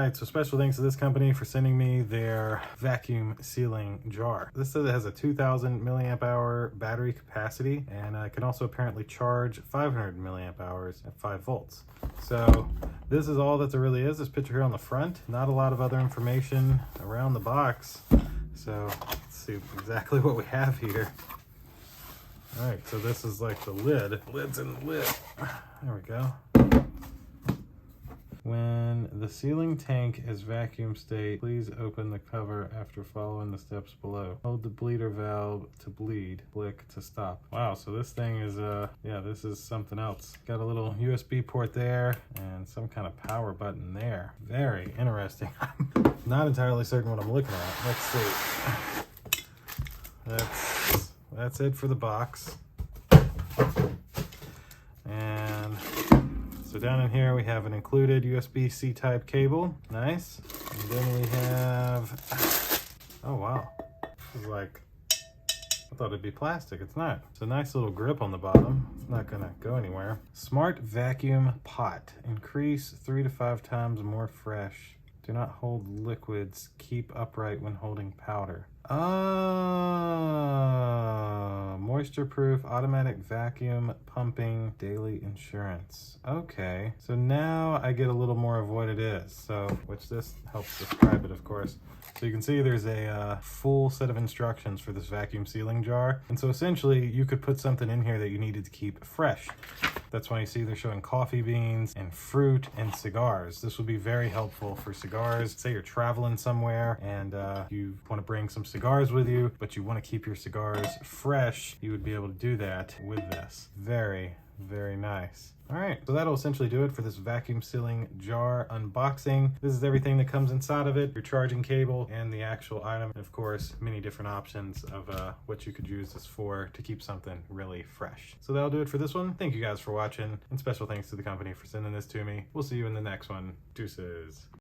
Airtight, so special thanks to this company for sending me their vacuum sealing jar. This says it has a 2000 milliamp hour battery capacity, and it can also apparently charge 500 milliamp hours at 5 volts. So this is all that there really is. This picture here on the front, not a lot of other information around the box. So let's see exactly what we have here. All right, so this is like the lid's in the lid. There we go. When the sealing tank is vacuum state, please open the cover after following the steps below. Hold the bleeder valve to bleed, blick to stop. Wow, so this thing is, yeah, this is something else. Got a little USB port there and some kind of power button there. Very interesting. I'm not entirely certain what I'm looking at. Let's see. That's it for the box. And so down in here we have an included USB-C type cable. Nice. And then we have, oh wow, this is like, I thought it'd be plastic. It's not. It's a nice little grip on the bottom. It's not gonna go anywhere. Smart vacuum pot. Increase 3 to 5 times more fresh. Do not hold liquids. Keep upright when holding powder. Moisture-proof automatic vacuum pumping daily insurance. Okay, so now I get a little more of what it is. So, which this helps describe it, of course. So you can see there's a full set of instructions for this vacuum sealing jar. And so essentially you could put something in here that you needed to keep fresh. That's why you see they're showing coffee beans and fruit and cigars. This would be very helpful for cigars. Say you're traveling somewhere and you want to bring some cigars with you, but you want to keep your cigars fresh. You would be able to do that with this. Very, very nice. All right, so that'll essentially do it for this vacuum sealing jar unboxing. This is everything that comes inside of it, your charging cable and the actual item. And of course, many different options of what you could use this for to keep something really fresh. So that'll do it for this one. Thank you guys for watching, and special thanks to the company for sending this to me. We'll see you in the next one. Deuces.